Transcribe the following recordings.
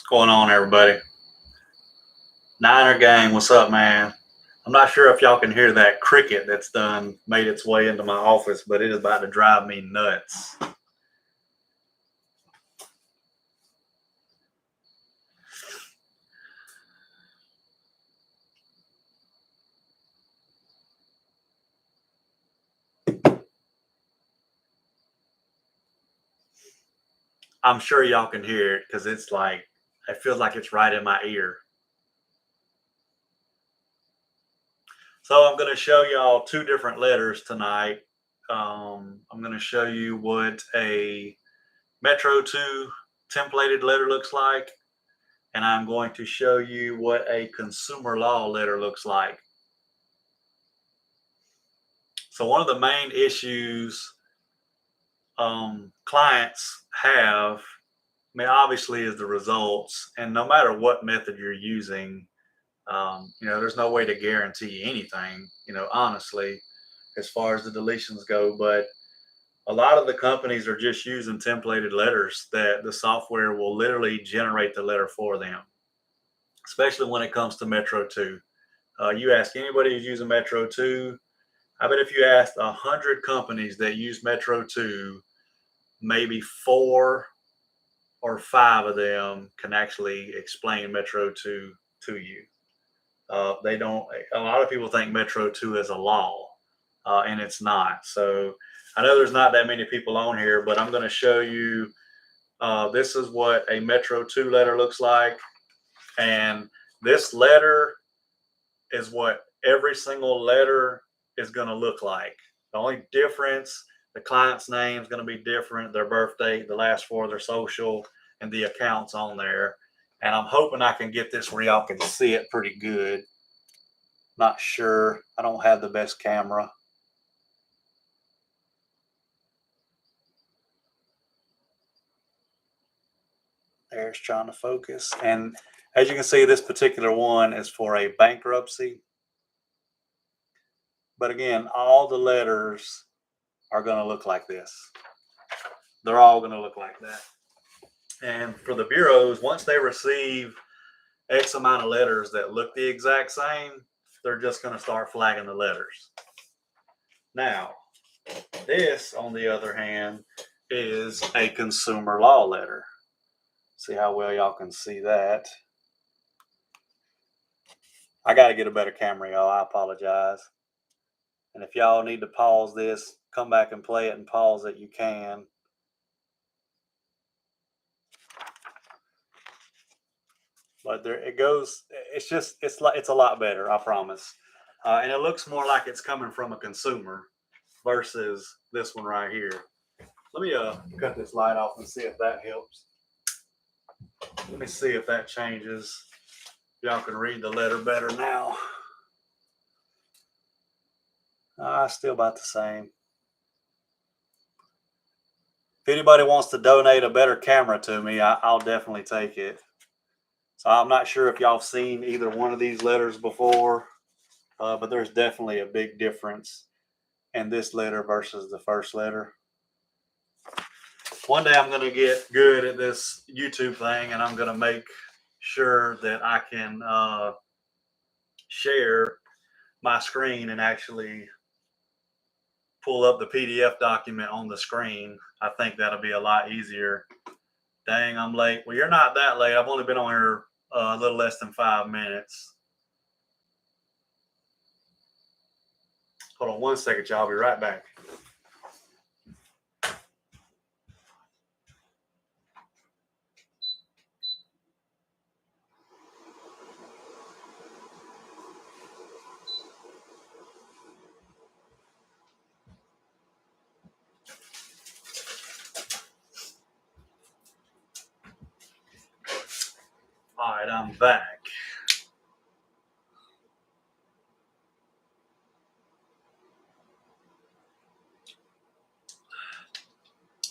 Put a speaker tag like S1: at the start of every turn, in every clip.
S1: What's going on, everybody? Niner gang, what's up, man? I'm not sure if y'all can hear that cricket that's done made its way into my office, but it is about to drive me nuts. I'm sure y'all can hear it because it's like, it feels like it's right in my ear. So I'm going to show y'all two different letters tonight. I'm going to show you what a Metro 2 templated letter looks like, and I'm going to show you what a consumer law letter looks like. So one of the main issues clients have, I mean, obviously, is the results. And no matter what method you're using, there's no way to guarantee anything, honestly, as far as the deletions go. But a lot of the companies are just using templated letters that the software will literally generate the letter for them, especially when it comes to Metro 2. You ask anybody who's using Metro 2, I bet if you asked 100 companies that use Metro 2, maybe 4 or 5 of them can actually explain Metro 2 to you. They don't. A lot of people think Metro 2 is a law, and it's not. So I know there's not that many people on here, but I'm going to show you. This is what a Metro 2 letter looks like, and this letter is what every single letter is going to look like. The only difference, the client's name is going to be different, their birth date, the last four of their social, and the accounts on there. And I'm hoping I can get this where y'all can see it pretty good. Not sure. I don't have the best camera. There's trying to focus. And as you can see, this particular one is for a bankruptcy. But again, all the letters are going to look like this. They're all going to look like that. And for the bureaus, once they receive X amount of letters that look the exact same, they're just going to start flagging the letters. Now, this, on the other hand, is a consumer law letter. See how well y'all can see that. I got to get a better camera, y'all. I apologize. And if y'all need to pause this, come back and play it and pause it, you can. But there it goes. It's a lot better, I promise. And it looks more like it's coming from a consumer versus this one right here. Let me cut this light off and see if that helps. Let me see if that changes. Y'all can read the letter better now. Still about the same. If anybody wants to donate a better camera to me, I'll definitely take it. So I'm not sure if y'all have seen either one of these letters before, but there's definitely a big difference in this letter versus the first letter. One day I'm going to get good at this YouTube thing, and I'm going to make sure that I can share my screen and actually pull up the PDF document on the screen. I think that'll be a lot easier. Dang, I'm late. Well, you're not that late. I've only been on here a little less than 5 minutes. Hold on one second, y'all. I'll be right back. right, I'm back.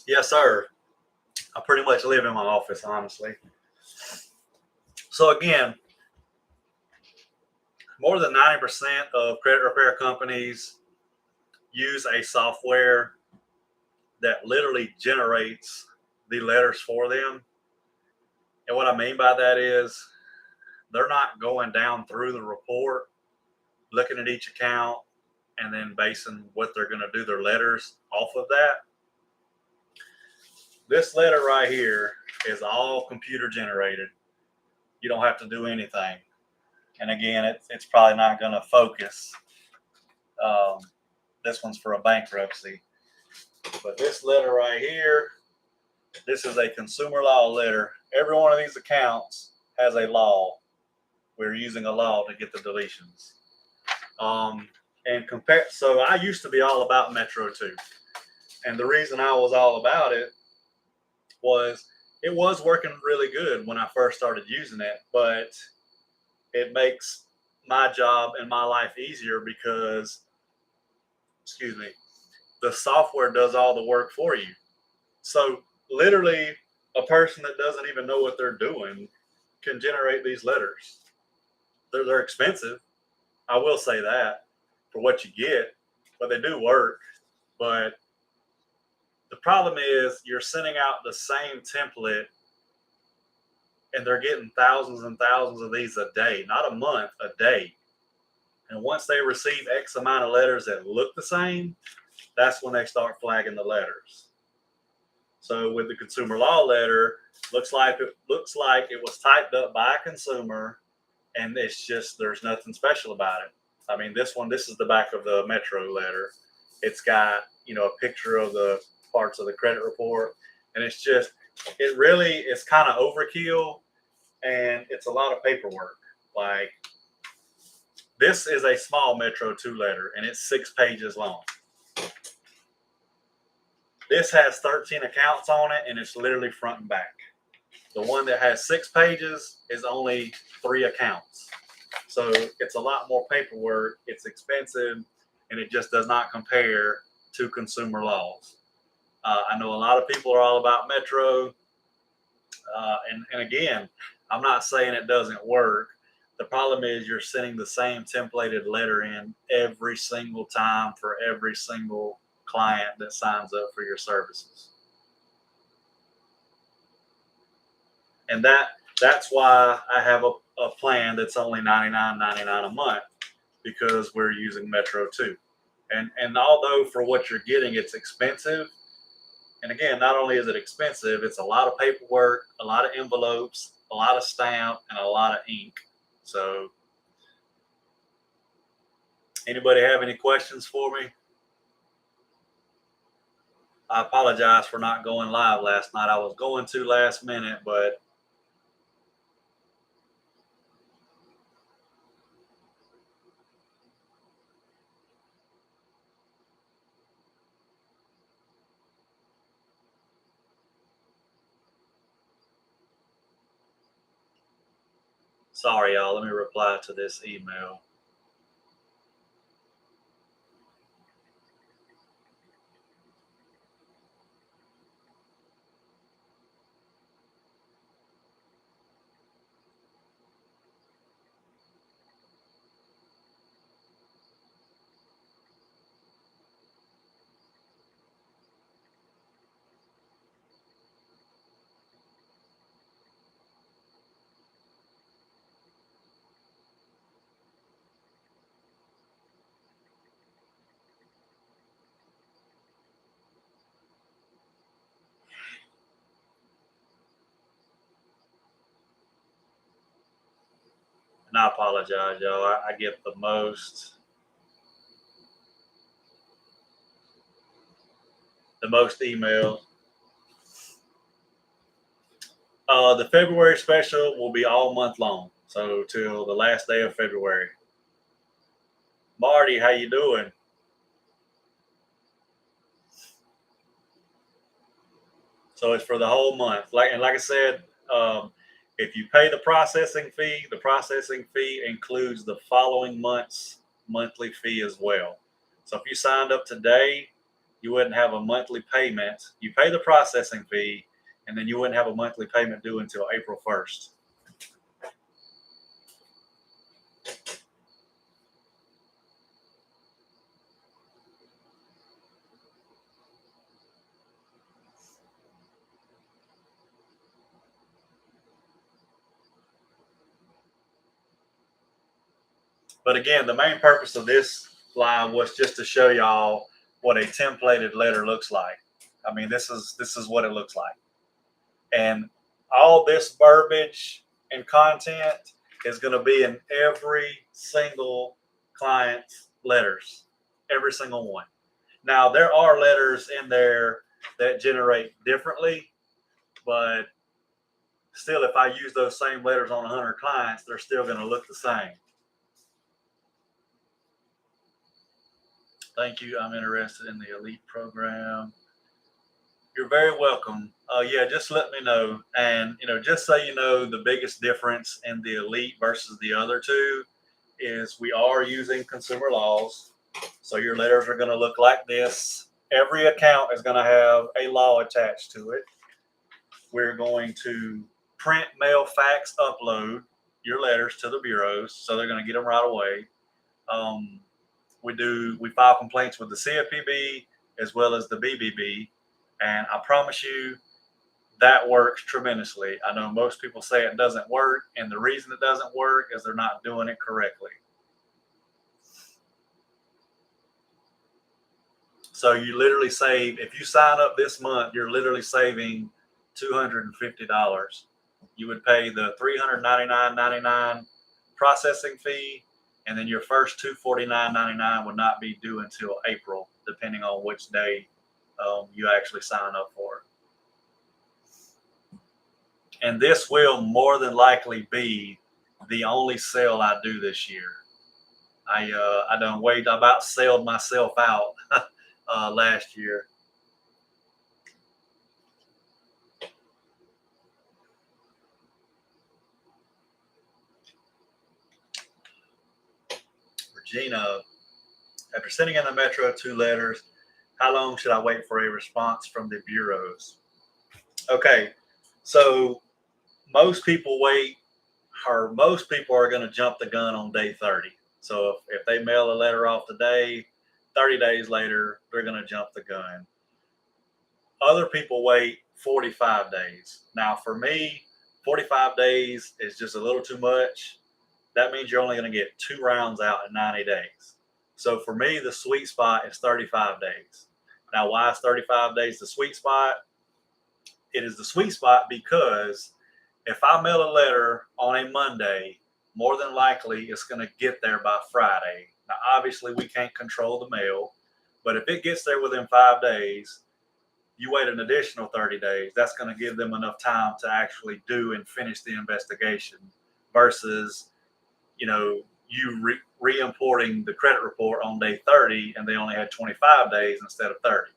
S1: Yes, sir. I pretty much live in my office, honestly. So again, more than 90% of credit repair companies use a software that literally generates the letters for them. And what I mean by that is they're not going down through the report, looking at each account, and then basing what they're going to do their letters off of that. This letter right here is all computer generated. You don't have to do anything. And again, it's probably not going to focus. Um, this one's for a bankruptcy. But this letter right here, this is a consumer law letter. Every one of these accounts has a law. We're using a law to get the deletions. So I used to be all about Metro 2. And the reason I was all about it was it was working really good when I first started using it, but it makes my job and my life easier because, excuse me, the software does all the work for you. So literally a person that doesn't even know what they're doing can generate these letters. They're expensive. I will say that for what you get, but they do work. But the problem is you're sending out the same template and they're getting thousands and thousands of these a day, not a month, a day. And once they receive X amount of letters that look the same, that's when they start flagging the letters. So with the consumer law letter, looks like it was typed up by a consumer, and it's just there's nothing special about it. I mean, this is the back of the Metro letter. It's got a picture of the parts of the credit report, and it's kind of overkill, and it's a lot of paperwork. Like this is a small Metro 2 letter, and it's 6 pages long. This has 13 accounts on it, and it's literally front and back. The one that has 6 pages is only 3 accounts. So it's a lot more paperwork, it's expensive, and it just does not compare to consumer laws. I know a lot of people are all about Metro. And again, I'm not saying it doesn't work. The problem is you're sending the same templated letter in every single time for every single client that signs up for your services. And that's why I have a plan that's only $99.99 a month, because we're using Metro 2. And although for what you're getting, it's expensive. And again, not only is it expensive, it's a lot of paperwork, a lot of envelopes, a lot of stamp, and a lot of ink. So anybody have any questions for me? I apologize for not going live last night. I was going to last minute, but sorry, y'all. Let me reply to this email. And I apologize, y'all. I get the most emails. The February special will be all month long, so till the last day of February. Marty, how you doing? So it's for the whole month. Like I said, If you pay the processing fee includes the following month's monthly fee as well. So if you signed up today, you wouldn't have a monthly payment. You pay the processing fee, and then you wouldn't have a monthly payment due until April 1st. But again, the main purpose of this live was just to show y'all what a templated letter looks like. I mean, this is what it looks like. And all this verbiage and content is going to be in every single client's letters, every single one. Now, there are letters in there that generate differently, but still, if I use those same letters on 100 clients, they're still going to look the same. Thank you. I'm interested in the elite program. You're very welcome. Yeah, just let me know. And, just so you know, the biggest difference in the elite versus the other two is we are using consumer laws. So your letters are going to look like this. Every account is going to have a law attached to it. We're going to print, mail, fax, upload your letters to the bureaus. So they're going to get them right away. We file complaints with the CFPB as well as the BBB. And I promise you, that works tremendously. I know most people say it doesn't work, and the reason it doesn't work is they're not doing it correctly. So you literally save, if you sign up this month, you're literally saving $250. You would pay the $399.99 processing fee, and then your first $249.99 would not be due until April, depending on which day you actually sign up for it. And this will more than likely be the only sale I do this year. I about sold myself out last year. Regina, after sending in the Metro 2 letters, how long should I wait for a response from the bureaus? Okay, so most people are going to jump the gun on day 30. So if they mail a letter off today, 30 days later, they're going to jump the gun. Other people wait 45 days. Now, for me, 45 days is just a little too much. That means you're only going to get 2 rounds out in 90 days. So for me, the sweet spot is 35 days. Now, why is 35 days the sweet spot? It is the sweet spot because if I mail a letter on a Monday, more than likely it's going to get there by Friday. Now, obviously, we can't control the mail, but if it gets there within 5 days, you wait an additional 30 days. That's going to give them enough time to actually do and finish the investigation versus, you re-importing the credit report on day 30 and they only had 25 days instead of 30.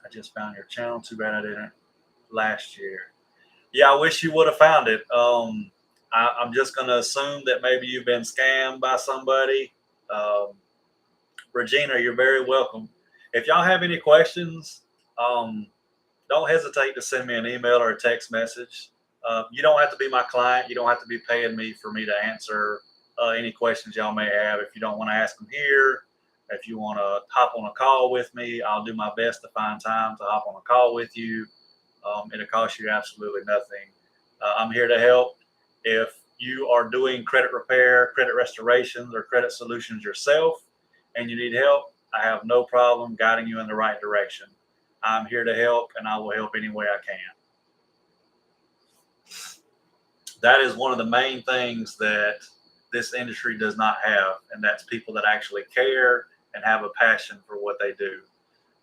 S1: I just found your channel. Too bad I didn't last year. Yeah, I wish you would have found it. I'm just going to assume that maybe you've been scammed by somebody. Regina, you're very welcome. If y'all have any questions, don't hesitate to send me an email or a text message. You don't have to be my client. You don't have to be paying me for me to answer any questions y'all may have. If you don't want to ask them here, if you want to hop on a call with me, I'll do my best to find time to hop on a call with you. It'll cost you absolutely nothing. I'm here to help. If you are doing credit repair, credit restorations, or credit solutions yourself, and you need help, I have no problem guiding you in the right direction. I'm here to help, and I will help any way I can. That is one of the main things that this industry does not have, and that's people that actually care and have a passion for what they do.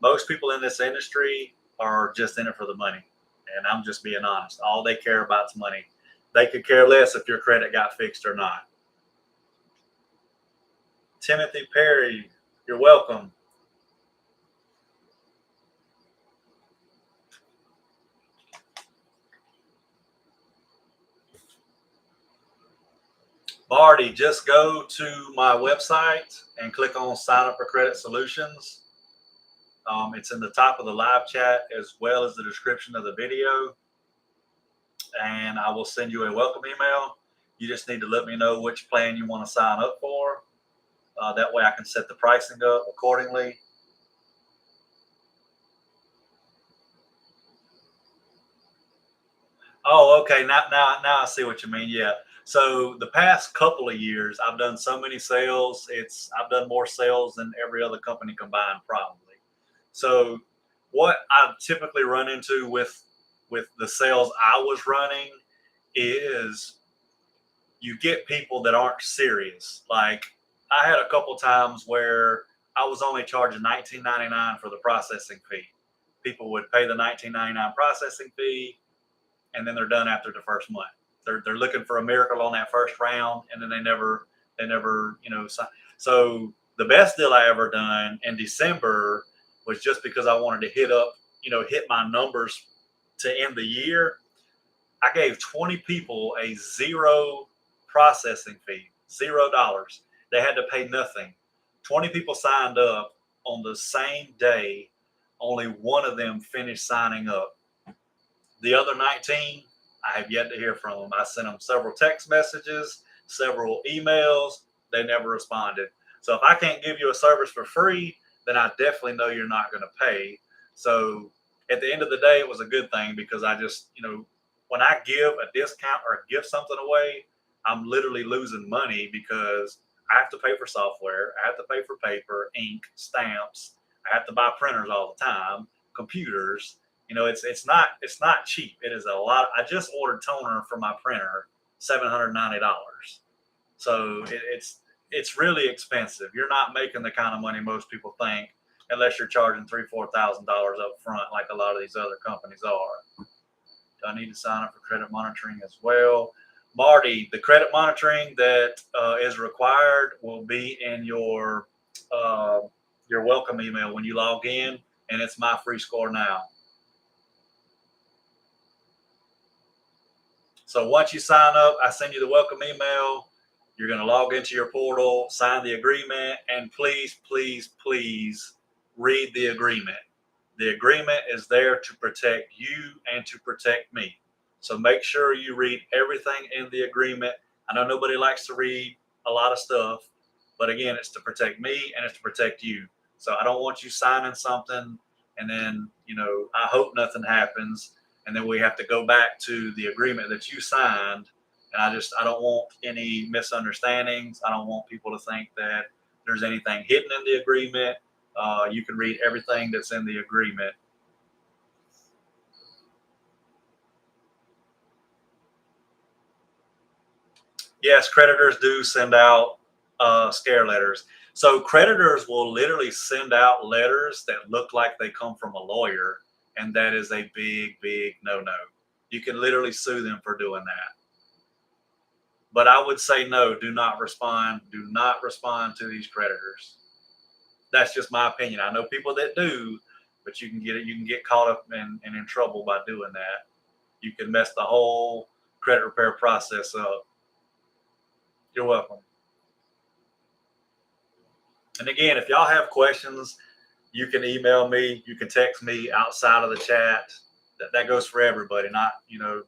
S1: Most people in this industry are just in it for the money, and I'm just being honest. All they care about is money. They could care less if your credit got fixed or not. Timothy Perry, you're welcome. Marty, just go to my website and click on Sign Up for Credit Solutions. It's in the top of the live chat as well as the description of the video. And I will send you a welcome email. You just need to let me know which plan you want to sign up for. That way I can set the pricing up accordingly. Oh, okay. Now I see what you mean. Yeah. So the past couple of years, I've done so many sales. I've done more sales than every other company combined, probably. So what I typically run into with the sales I was running is you get people that aren't serious. Like I had a couple times where I was only charging $19.99 for the processing fee. People would pay the $19.99 processing fee, and then they're done after the first month. They're looking for a miracle on that first round, and then they never so the best deal I ever done in December was just because I wanted to hit my numbers to end the year. I gave 20 people a zero processing fee, $0. They had to pay nothing. 20 people signed up on the same day. Only one of them finished signing up. The other 19, I have yet to hear from them. I sent them several text messages, several emails. They never responded. So if I can't give you a service for free, then I definitely know you're not going to pay. So at the end of the day, it was a good thing because I just, when I give a discount or give something away, I'm literally losing money because I have to pay for software. I have to pay for paper, ink, stamps. I have to buy printers all the time, computers. It's not cheap. It is a lot. I just ordered toner for my printer, $790. So it's really expensive. You're not making the kind of money most people think unless you're charging $3,000-$4,000 up front, like a lot of these other companies are. Do I need to sign up for credit monitoring as well? Marty, the credit monitoring that is required will be in your welcome email when you log in, and it's My Free Score Now. So once you sign up, I send you the welcome email. You're going to log into your portal, sign the agreement, and please, please, please read the agreement. The agreement is there to protect you and to protect me. So make sure you read everything in the agreement. I know nobody likes to read a lot of stuff, but again, it's to protect me and it's to protect you. So I don't want you signing something and then, I hope nothing happens. And then we have to go back to the agreement that you signed. And I don't want any misunderstandings. I don't want people to think that there's anything hidden in the agreement. You can read everything that's in the agreement. Yes, creditors do send out scare letters. So creditors will literally send out letters that look like they come from a lawyer, and that is a big, big no-no. You can literally sue them for doing that. But I would say no, do not respond. Do not respond to these creditors. That's just my opinion. I know people that do, but you can get caught up in trouble by doing that. You can mess the whole credit repair process up. You're welcome. And again, if y'all have questions, you can email me, you can text me outside of the chat. That goes for everybody, not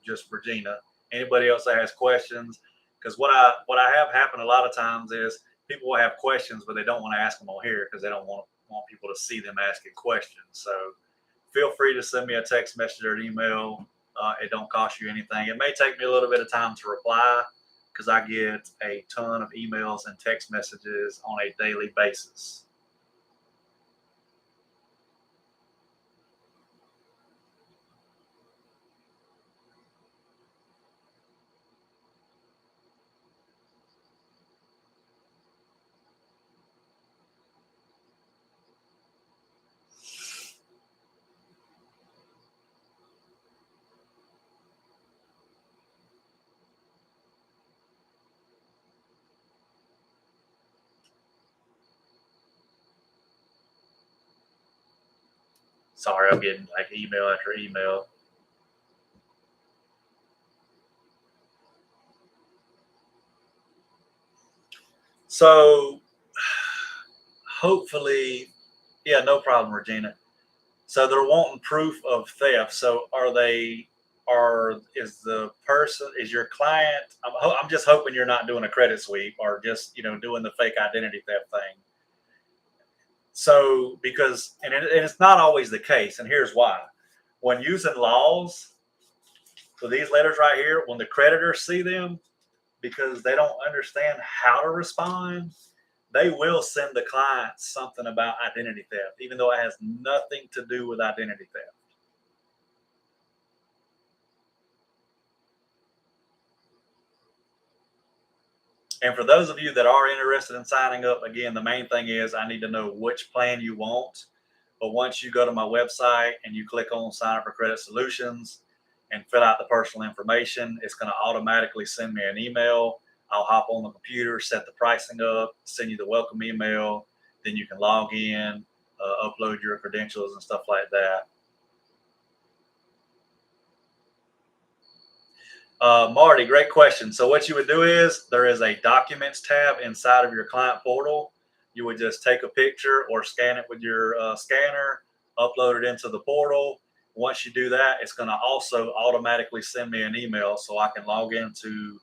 S1: just Regina. Anybody else that has questions, because what I have happen a lot of times is people will have questions, but they don't want to ask them on here because they don't want people to see them asking questions. So feel free to send me a text message or an email. It don't cost you anything. It may take me a little bit of time to reply because I get a ton of emails and text messages on a daily basis. Sorry, I'm getting like email after email. So hopefully, yeah, no problem, Regina. So they're wanting proof of theft. So is the person, is your client, I'm just hoping you're not doing a credit sweep or just, doing the fake identity theft thing. So, and it's not always the case. And here's why. When using laws, so these letters right here, when the creditors see them, because they don't understand how to respond, they will send the client something about identity theft, even though it has nothing to do with identity theft. And for those of you that are interested in signing up, again, the main thing is I need to know which plan you want. But once you go to my website and you click on sign up for credit solutions and fill out the personal information, it's going to automatically send me an email. I'll hop on the computer, set the pricing up, send you the welcome email. Then you can log in, upload your credentials and stuff like that. Marty, great question. So what you would do is there is a documents tab inside of your client portal. You would just take a picture or scan it with your scanner, upload it into the portal. Once you do that, it's going to also automatically send me an email so I can log into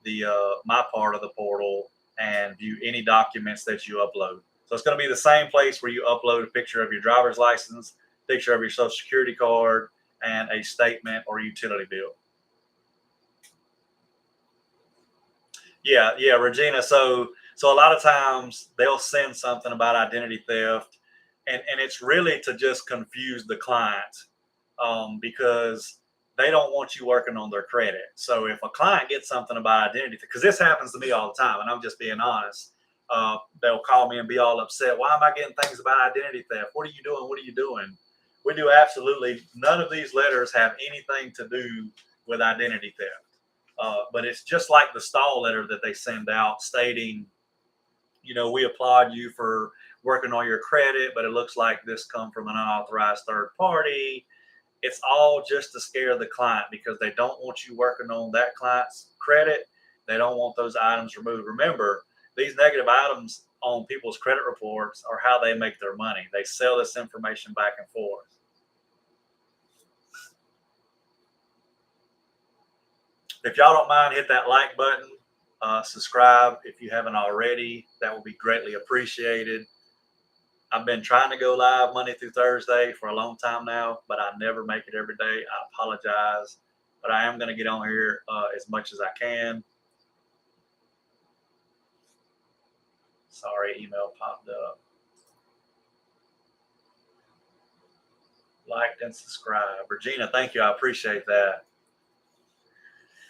S1: the my part of the portal and view any documents that you upload. So it's going to be the same place where you upload a picture of your driver's license, picture of your social security card, and a statement or utility bill. Yeah, Regina. So a lot of times they'll send something about identity theft, and it's really to just confuse the client, because they don't want you working on their credit. So if a client gets something about identity, because this happens to me all the time, and I'm just being honest, they'll call me and be all upset. Why am I getting things about identity theft? What are you doing? What are you doing? We do absolutely none of these letters have anything to do with identity theft. But it's just like the stall letter that they send out stating, we applaud you for working on your credit, but it looks like this come from an unauthorized third party. It's all just to scare the client because they don't want you working on that client's credit. They don't want those items removed. Remember, these negative items on people's credit reports are how they make their money. They sell this information back and forth. If y'all don't mind, hit that like button, subscribe if you haven't already. That will be greatly appreciated. I've been trying to go live Monday through Thursday for a long time now, but I never make it every day. I apologize, but I am going to get on here as much as I can. Sorry, email popped up. Liked and subscribed. Regina, thank you. I appreciate that.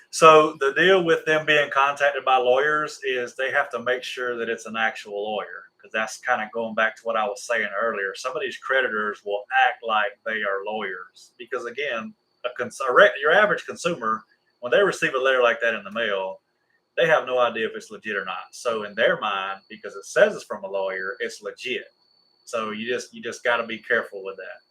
S1: So the deal with them being contacted by lawyers is they have to make sure that it's an actual lawyer, because that's kind of going back to what I was saying earlier. Some of these creditors will act like they are lawyers because, again, your average consumer, when they receive a letter like that in the mail, they have no idea if it's legit or not. So in their mind, because it says it's from a lawyer, it's legit. So you just got to be careful with that.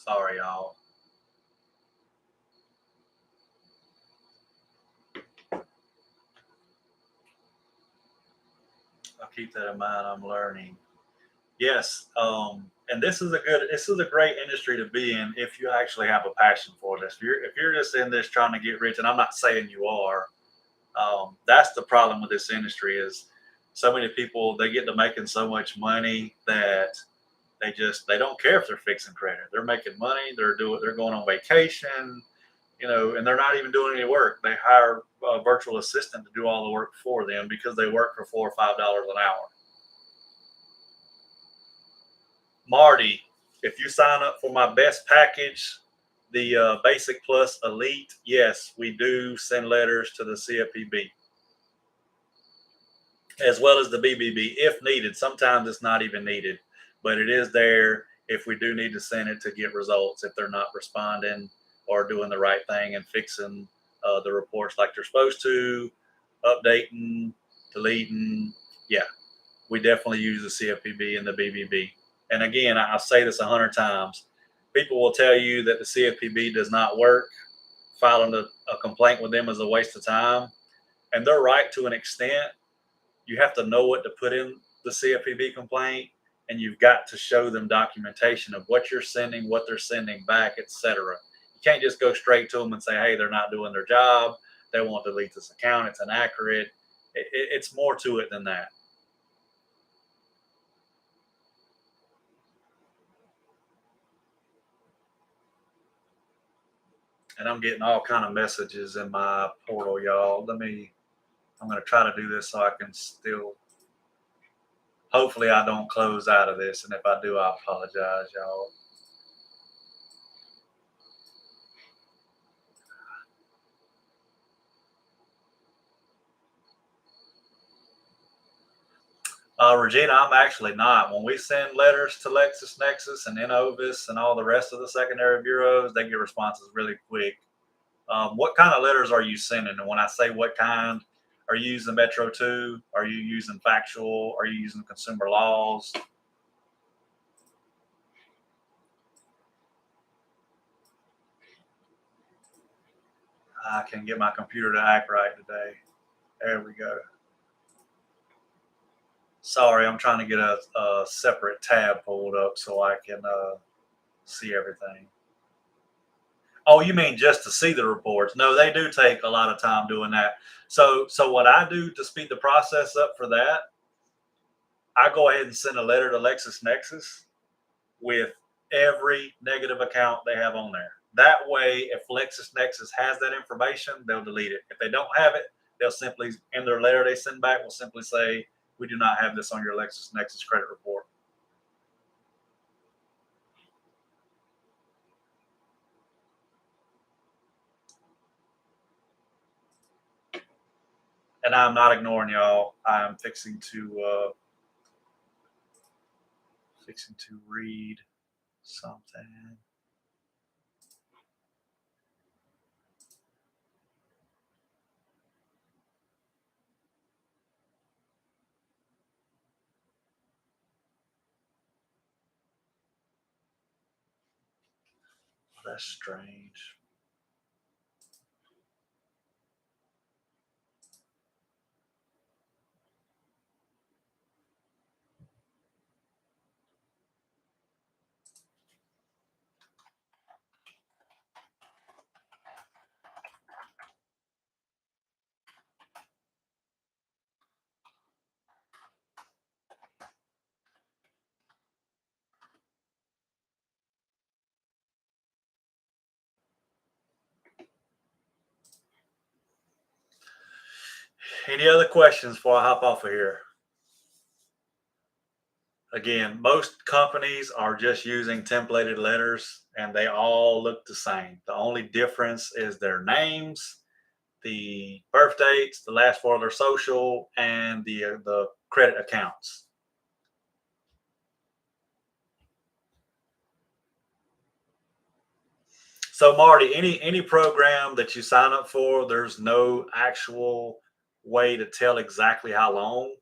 S1: Sorry, y'all. I'll keep that in mind. I'm learning. Yes, and this is a great industry to be in if you actually have a passion for this. If you're just in this trying to get rich, and I'm not saying you are, that's the problem with this industry is so many people they get to making so much money that they don't care if they're fixing credit. They're making money. They're going on vacation, and they're not even doing any work. They hire a virtual assistant to do all the work for them because they work for $4 or $5 an hour. Marty, if you sign up for my best package, the Basic Plus Elite, yes, we do send letters to the CFPB as well as the BBB if needed. Sometimes it's not even needed, but it is there if we do need to send it to get results if they're not responding or doing the right thing and fixing the reports like they're supposed to, updating, deleting. Yeah, we definitely use the CFPB and the BBB. And again, I say this 100 times. People will tell you that the CFPB does not work. Filing a complaint with them is a waste of time. And they're right to an extent. You have to know what to put in the CFPB complaint, and you've got to show them documentation of what you're sending, what they're sending back, etc. You can't just go straight to them and say, hey, they're not doing their job. They won't delete this account. It's inaccurate. It's more to it than that. And I'm getting all kind of messages in my portal, y'all. I'm going to try to do this so I can still, hopefully I don't close out of this. And if I do, I apologize, y'all. Regina, I'm actually not. When we send letters to LexisNexis and Innovis and all the rest of the secondary bureaus, they get responses really quick. What kind of letters are you sending? And when I say what kind, are you using Metro 2? Are you using factual? Are you using consumer laws? I can get my computer to act right today. There we go. Sorry, I'm trying to get a separate tab pulled up so I can see everything. Oh, you mean just to see the reports? No, they do take a lot of time doing that. So what I do to speed the process up for that, I go ahead and send a letter to LexisNexis with every negative account they have on there. That way, if LexisNexis has that information, they'll delete it. If they don't have it, they'll simply, in their letter they send back, will simply say, we do not have this on your LexisNexis credit report. And I'm not ignoring y'all. I'm fixing to read something. That's strange. Any other questions before I hop off of here? Again, most companies are just using templated letters and they all look the same. The only difference is their names, the birth dates, the last four of their social, and the credit accounts. So Marty, any program that you sign up for, there's no actual way to tell exactly how long.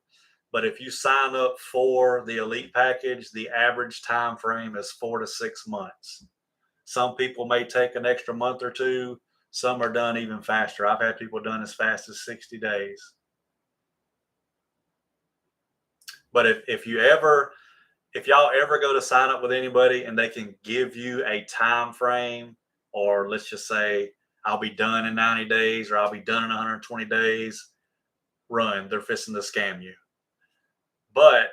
S1: But if you sign up for the elite package, the average time frame is 4 to 6 months. Some people may take an extra month or two. Some are done even faster. I've had people done as fast as 60 days. But if y'all ever go to sign up with anybody and they can give you a time frame, or let's just say I'll be done in 90 days or I'll be done in 120 days, run. They're fixing to scam you. But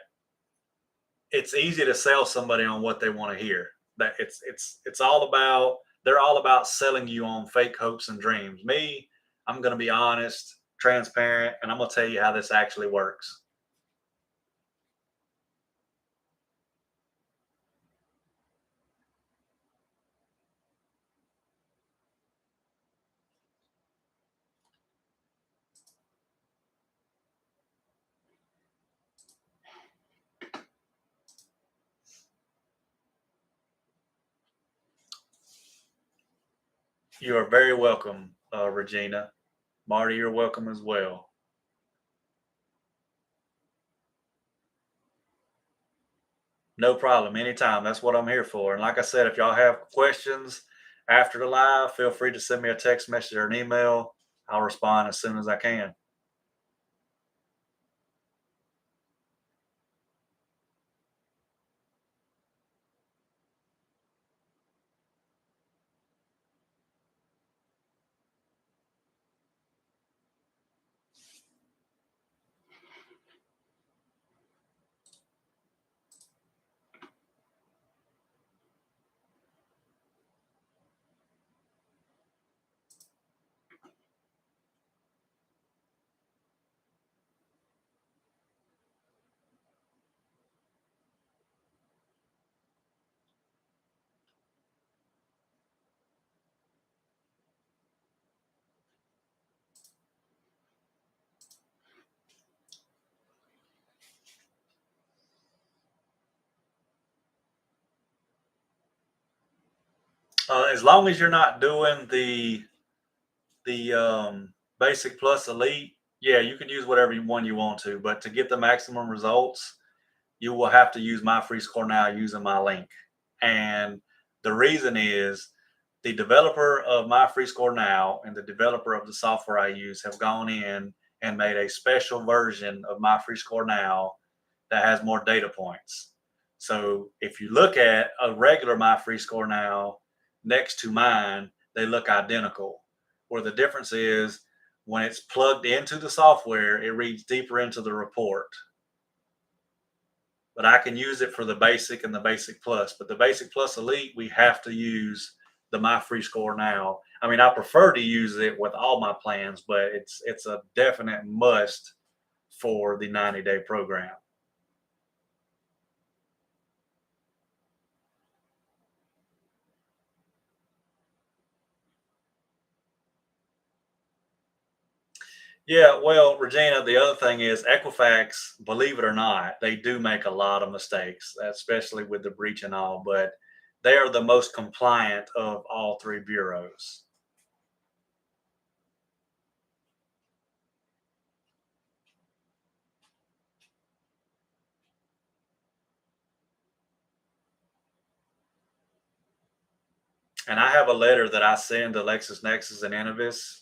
S1: it's easy to sell somebody on what they want to hear. That it's all about, they're all about selling you on fake hopes and dreams. Me, I'm going to be honest, transparent, and I'm going to tell you how this actually works. You are very welcome, Regina. Marty, you're welcome as well. No problem. Anytime. That's what I'm here for. And like I said, if y'all have questions after the live, feel free to send me a text message or an email. I'll respond as soon as I can. As long as you're not doing the basic plus elite, yeah, you can use whatever one you want to. But to get the maximum results, you will have to use my free score now using my link. And the reason is the developer of my free score now and the developer of the software I use have gone in and made a special version of my free score now that has more data points. So if you look at a regular my free score now next to mine, they look identical. Where the difference is when it's plugged into the software, it reads deeper into the report, but I can use it for the basic and the basic plus. But the basic plus elite, we have to use the my free score now. I mean, I prefer to use it with all my plans, but it's a definite must for the 90-day program. Yeah, well, Regina, the other thing is Equifax, believe it or not, they do make a lot of mistakes, especially with the breach and all, but they are the most compliant of all three bureaus. And I have a letter that I send to LexisNexis and Innovis,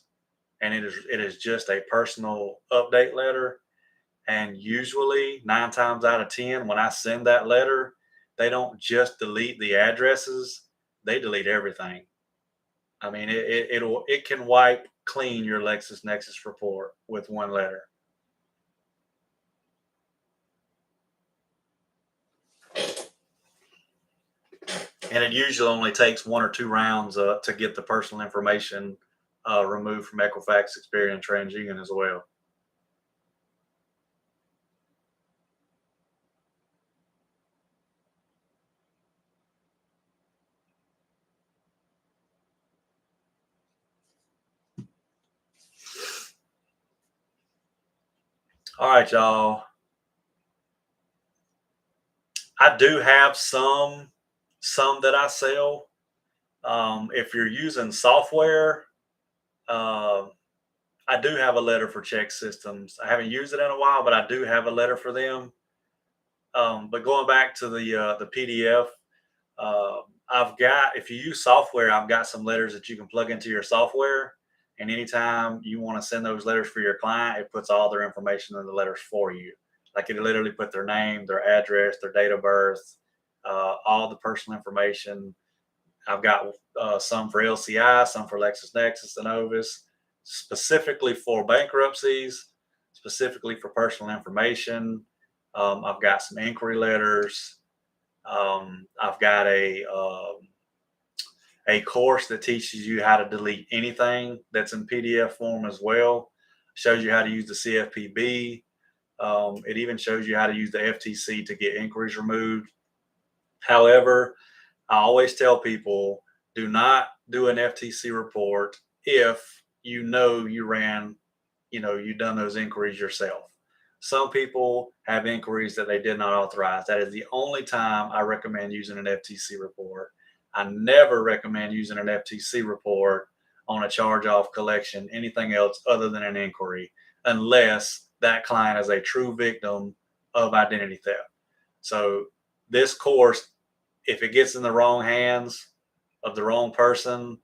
S1: and it is just a personal update letter. And usually, 9 times out of 10, when I send that letter, they don't just delete the addresses; they delete everything. I mean, it can wipe clean your LexisNexis report with one letter. And it usually only takes 1 or 2 rounds to get the personal information removed from Equifax, Experian, and TransUnion as well. All right, y'all. I do have some that I sell. If you're using software, uh, I do have a letter for check systems. I haven't used it in a while, but I do have a letter for them. But going back to the PDF, uh, I've got, if you use software, I've got some letters that you can plug into your software. And anytime you want to send those letters for your client, it puts all their information in the letters for you. Like it literally put their name, their address, their date of birth, all the personal information. I've got some for LCI, some for LexisNexis and Ovis, specifically for bankruptcies, specifically for personal information. I've got some inquiry letters. I've got a course that teaches you how to delete anything that's in PDF form as well. Shows you how to use the CFPB. It even shows you how to use the FTC to get inquiries removed. However, I always tell people do not do an FTC report if you know you ran, you done those inquiries yourself. Some people have inquiries that they did not authorize. That is the only time I recommend using an FTC report. I never recommend using an FTC report on a charge off collection, anything else other than an inquiry, unless that client is a true victim of identity theft. So this course, if it gets in the wrong hands of the wrong person,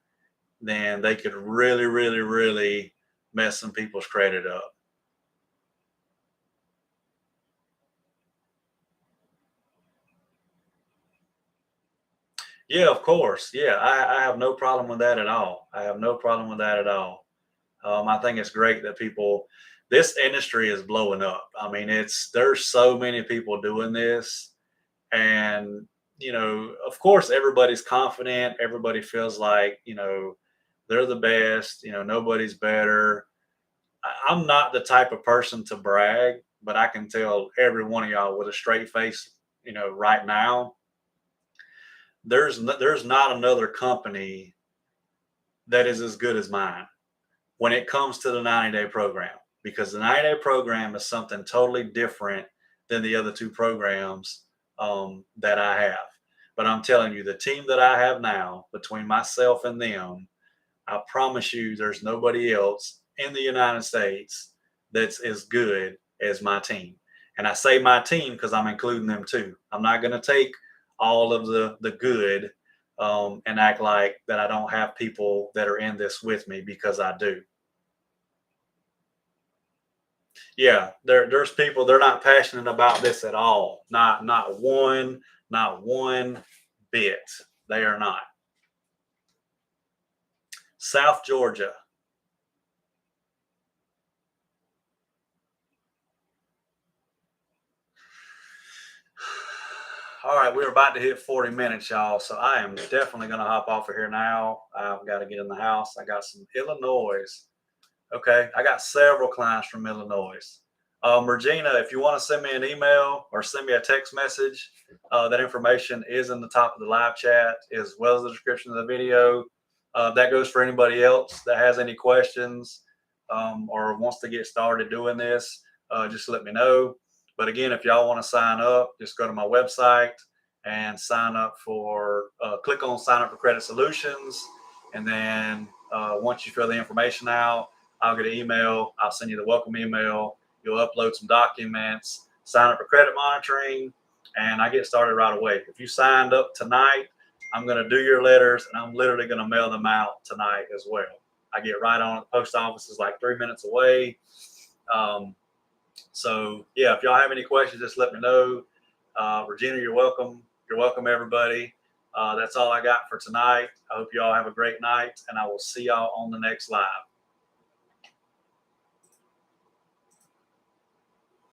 S1: then they could really, really, really mess some people's credit up. Yeah, of course. Yeah, I have no problem with that at all. I have no problem with that at all. I think it's great that people, this industry is blowing up. I mean, there's so many people doing this, and of course, everybody's confident. Everybody feels like they're the best. Nobody's better. I'm not the type of person to brag, but I can tell every one of y'all with a straight face, right now, there's not another company that is as good as mine when it comes to the 90-day program, because the 90-day program is something totally different than the other two programs that I have. But I'm telling you, the team that I have now, between myself and them, I promise you, there's nobody else in the United States that's as good as my team. And I say my team because I'm including them too. I'm not going to take all of the good and act like that I don't have people that are in this with me, because I do. Yeah, there's people, they're not passionate about this at all. Not one bit. They are not. South Georgia. All right, we're about to hit 40 minutes, y'all. So I am definitely going to hop off of here now. I've got to get in the house. I got some Illinois. Okay, I got several clients from Illinois. Regina, if you want to send me an email or send me a text message, that information is in the top of the live chat as well as the description of the video. That goes for anybody else that has any questions or wants to get started doing this. Just let me know. But again, if y'all want to sign up, just go to my website and sign up click on sign up for Credit Solutions. And then once you fill the information out, I'll get an email. I'll send you the welcome email. You'll upload some documents, sign up for credit monitoring, and I get started right away. If you signed up tonight, I'm going to do your letters, and I'm literally going to mail them out tonight as well. I get right on it. The post office is like 3 minutes away. So yeah, if y'all have any questions, just let me know. Regina, you're welcome. You're welcome, everybody. That's all I got for tonight. I hope you all have a great night, and I will see y'all on the next live.